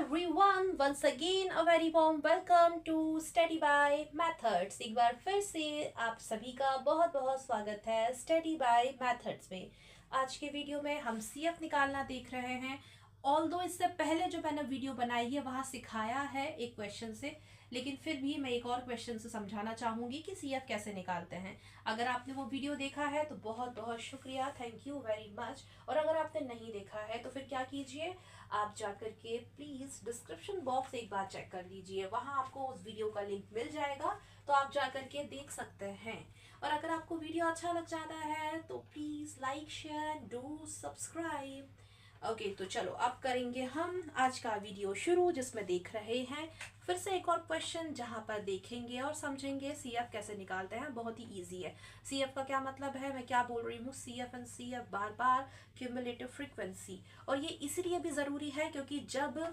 everyone, once again a very warm welcome to Study by Methods। एक बार फिर से आप सभी का बहुत बहुत स्वागत है Study by Methods में। आज के वीडियो में हम CF निकालना देख रहे हैं। ऑल्दो इससे पहले जो मैंने वीडियो बनाई है वहाँ सिखाया है एक क्वेश्चन से, लेकिन फिर भी मैं एक और क्वेश्चन से समझाना चाहूँगी कि CF कैसे निकालते हैं। अगर आपने वो वीडियो देखा है तो बहुत बहुत शुक्रिया, थैंक यू वेरी मच। और अगर आपने नहीं देखा है तो फिर क्या कीजिए, आप जाकर के प्लीज डिस्क्रिप्शन बॉक्स एक बार चेक कर लीजिए, वहां आपको उस वीडियो का लिंक मिल जाएगा, तो आप जाकर के देख सकते हैं। और अगर आपको वीडियो अच्छा लग जाता है तो please like share do subscribe. Okay, तो चलो अब करेंगे हम आज का वीडियो शुरू, जिसमें देख रहे हैं फिर से एक और क्वेश्चन, जहां पर देखेंगे और समझेंगे CF कैसे निकालते हैं। बहुत ही इजी है। CF का क्या मतलब है, मैं क्या बोल रही हूँ, CF and CF bar bar cumulative frequency. और ये इसलिए भी ज़रूरी है क्योंकि जब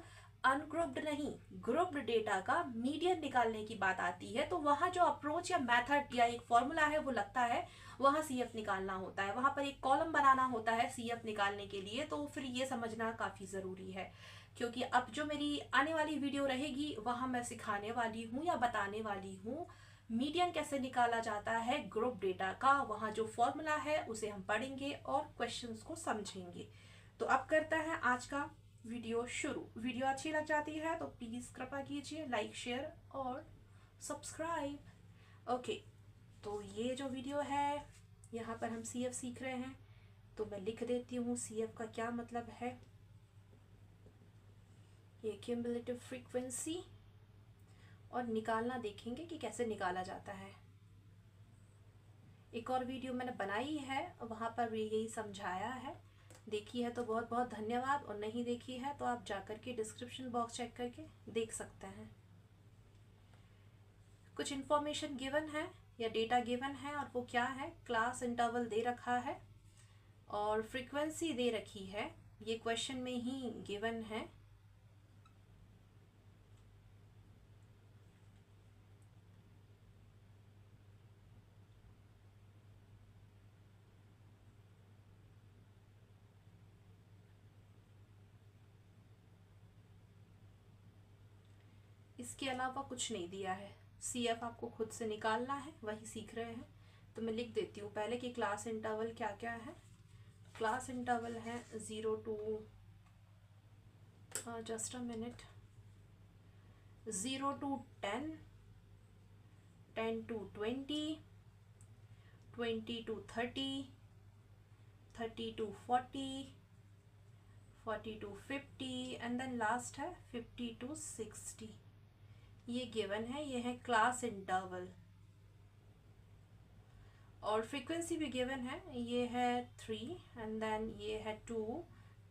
अनग्रुप्ड नहीं ग्रुप्ड डेटा का मीडियन निकालने की बात आती है तो वहाँ जो अप्रोच या मेथड या एक फॉर्मूला है वो लगता है, वहाँ CF निकालना होता है, वहाँ पर एक कॉलम बनाना होता है CF निकालने के लिए। तो फिर ये समझना काफ़ी ज़रूरी है, क्योंकि अब जो मेरी आने वाली वीडियो रहेगी वहाँ मैं सिखाने वाली हूँ या बताने वाली हूँ मीडियन कैसे निकाला जाता है ग्रुप डेटा का। वहाँ जो फॉर्मूला है उसे हम पढ़ेंगे और क्वेश्चंस को समझेंगे। तो अब करता है आज का वीडियो शुरू। वीडियो अच्छी लग जाती है तो प्लीज़ कृपा कीजिए लाइक शेयर और सब्सक्राइब। ओके, तो ये जो वीडियो है यहाँ पर हम CF सीख रहे हैं, तो मैं लिख देती हूँ CF का क्या मतलब है। ये क्यूमुलेटिव फ्रीक्वेंसी, और निकालना देखेंगे कि कैसे निकाला जाता है। एक और वीडियो मैंने बनाई है, वहाँ पर भी यही समझाया है। देखी है तो बहुत बहुत धन्यवाद, और नहीं देखी है तो आप जाकर के डिस्क्रिप्शन बॉक्स चेक करके देख सकते हैं। कुछ इन्फॉर्मेशन गिवन है या डेटा गिवन है, और वो क्या है, क्लास इंटरवल दे रखा है और फ्रीक्वेंसी दे रखी है, ये क्वेश्चन में ही गिवन है। इसके अलावा कुछ नहीं दिया है। CF आपको खुद से निकालना है, वही सीख रहे हैं। तो मैं लिख देती हूँ पहले कि क्लास इंटरवल क्या क्या है। क्लास इंटरवल है 0 to just a minute, 0 to 10, 10 to 20, 20 to 30, 30 to 40, 40 to 50 and then last है 50 to 60। ये गिवन है, ये है क्लास इंटरवल। और फ्रीक्वेंसी भी गिवन है, ये है 3 एंड देन ये है 2,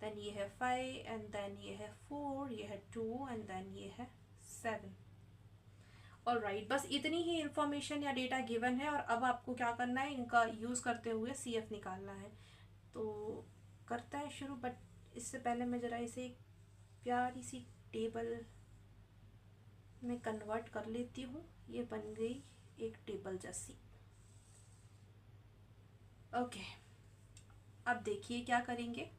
देन ये है 5 एंड देन ये है 4, ये है 2 एंड देन ये है 7। ऑलराइट, बस इतनी ही इंफॉर्मेशन या डेटा गिवन है, और अब आपको क्या करना है, इनका यूज़ करते हुए CF निकालना है। तो करता है शुरू, बट इससे पहले मैं ज़रा इसे एक प्यारी सी टेबल में कन्वर्ट कर लेती हूँ। ये बन गई एक टेबल जैसी। ओके, अब देखिए क्या करेंगे।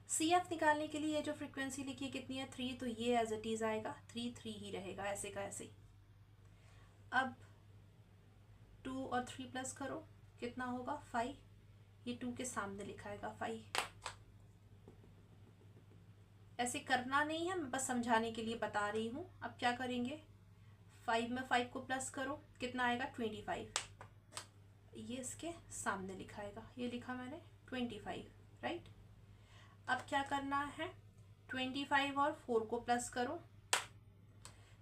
CF निकालने के लिए ये जो फ्रीक्वेंसी लिखी है कितनी है, 3, तो ये एज इट इज आएगा 3 3 ही रहेगा, ऐसे का ऐसे ही। अब 2 और 3 प्लस करो, कितना होगा 5, ये 2 के सामने लिखाएगा 5। ऐसे करना नहीं है, मैं बस समझाने के लिए बता रही हूँ। अब क्या करेंगे, 5 में 5 को प्लस करो, कितना आएगा 25, ये इसके सामने लिखाएगा, ये लिखा मैंने 25, राइट। अब क्या करना है, 25 और 4 को प्लस करो,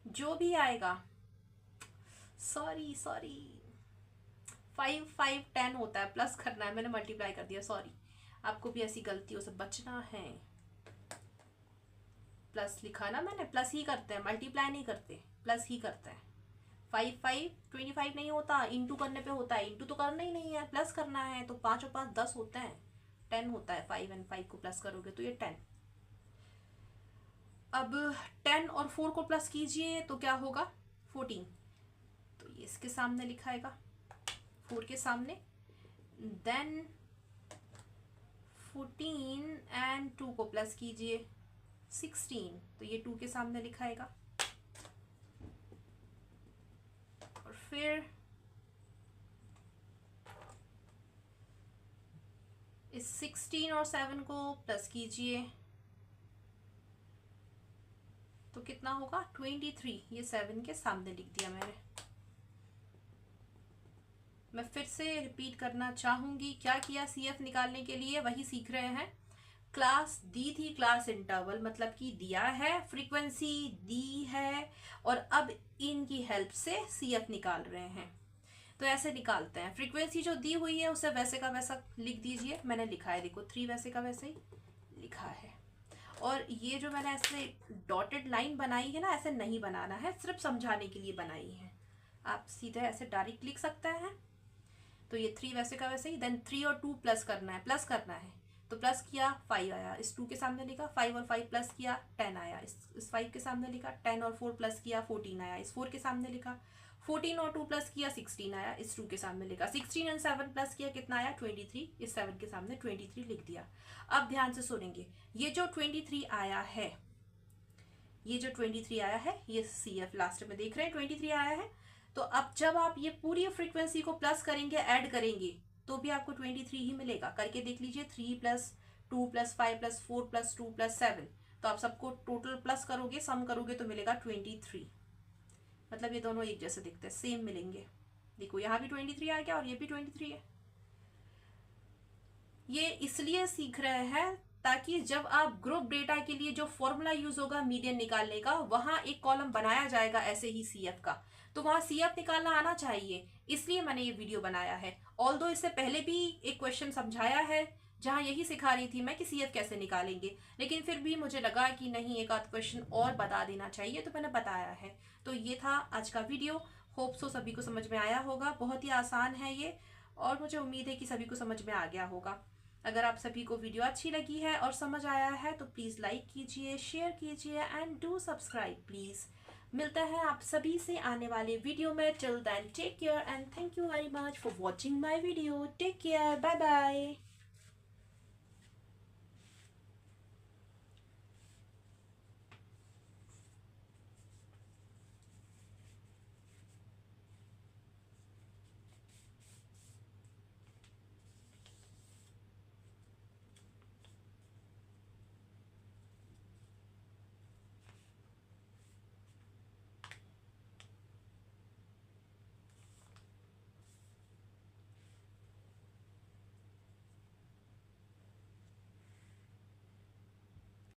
जो भी आएगा, सॉरी 5 5 10 होता है, प्लस करना है, मैंने मल्टीप्लाई कर दिया, सॉरी। आपको भी ऐसी गलतियों से बचना है। प्लस लिखा ना मैंने, प्लस ही करते हैं, मल्टीप्लाई नहीं करते, प्लस ही करते हैं। 5 5 25 नहीं होता, इंटू करने पे होता है, इंटू तो करना ही नहीं है, प्लस करना है। तो 5 और 5 10 होते हैं, 10 होता है। 5 एंड 5 को प्लस करोगे तो ये 10। अब 10 और 4 को प्लस कीजिए तो क्या होगा 14, तो ये इसके सामने लिखाएगा 4 के सामने। देन 14 एंड 2 को प्लस कीजिए, 16, तो ये 2 के सामने लिखाएगा। और फिर इस 16 और 7 को प्लस कीजिए तो कितना होगा 23, ये 7 के सामने लिख दिया मैंने। मैं फिर से रिपीट करना चाहूंगी, क्या किया CF निकालने के लिए, वही सीख रहे हैं। क्लास दी थी, क्लास इंटरवल मतलब कि दिया है, फ्रीक्वेंसी दी है, और अब इनकी हेल्प से CF निकाल रहे हैं। तो ऐसे निकालते हैं, फ्रीक्वेंसी जो दी हुई है उसे वैसे का वैसा लिख दीजिए। मैंने लिखा है, देखो 3 वैसे का वैसे ही लिखा है। और ये जो मैंने ऐसे डॉटेड लाइन बनाई है ना, ऐसे नहीं बनाना है, सिर्फ समझाने के लिए बनाई है। आप सीधे ऐसे डायरेक्ट लिख सकते हैं। तो ये 3 वैसे का वैसे ही। देन 3 और 2 प्लस करना है, तो प्लस किया 5 आया, इस 2 के सामने लिखा। 5 और 5 प्लस किया 10 आया, इस 5 के सामने लिखा। 10 और 4 प्लस किया 14 आया, इस 4 के सामने लिखा। 14 और 2 प्लस किया 16 आया, इस 2 के सामने लिखा। 16 और 7 प्लस किया कितना आया 23, इस 7 के सामने 23 लिख दिया। अब ध्यान से सुनेंगे, ये जो 23 आया है, ये CF लास्ट में देख रहे हैं 23 आया है। तो अब जब आप ये पूरी फ्रीक्वेंसी को प्लस करेंगे, ऐड करेंगे, तो भी आपको 23 ही मिलेगा। करके देख लीजिए, 3 plus 2 plus 5 plus 4 plus 2 plus 7, तो आप सबको टोटल प्लस करोगे, सम करोगे तो मिलेगा 23। मतलब ये दोनों एक जैसे दिखते हैं, सेम मिलेंगे। देखो यहाँ भी 23 आ गया और ये भी 23 है। ये इसलिए सीख रहे हैं ताकि जब आप ग्रुप डेटा के लिए जो फॉर्मूला यूज होगा मीडियन निकालने का, वहां एक कॉलम बनाया जाएगा ऐसे ही CF का, तो वहां CF निकालना आना चाहिए। इसलिए मैंने ये वीडियो बनाया है। ऑल्दो इससे पहले भी एक क्वेश्चन समझाया है जहां यही सिखा रही थी मैं कि CF कैसे निकालेंगे, लेकिन फिर भी मुझे लगा कि नहीं, एक आध क्वेश्चन और बता देना चाहिए, तो मैंने बताया है। तो ये था आज का वीडियो। होप सो सभी को समझ में आया होगा। बहुत ही आसान है ये, और मुझे उम्मीद है कि सभी को समझ में आ गया होगा। अगर आप सभी को वीडियो अच्छी लगी है और समझ आया है तो प्लीज़ लाइक कीजिए, शेयर कीजिए एंड डू सब्सक्राइब प्लीज़। मिलता है आप सभी से आने वाले वीडियो में। Till then take care and thank you very much for watching my video. Take care, bye bye.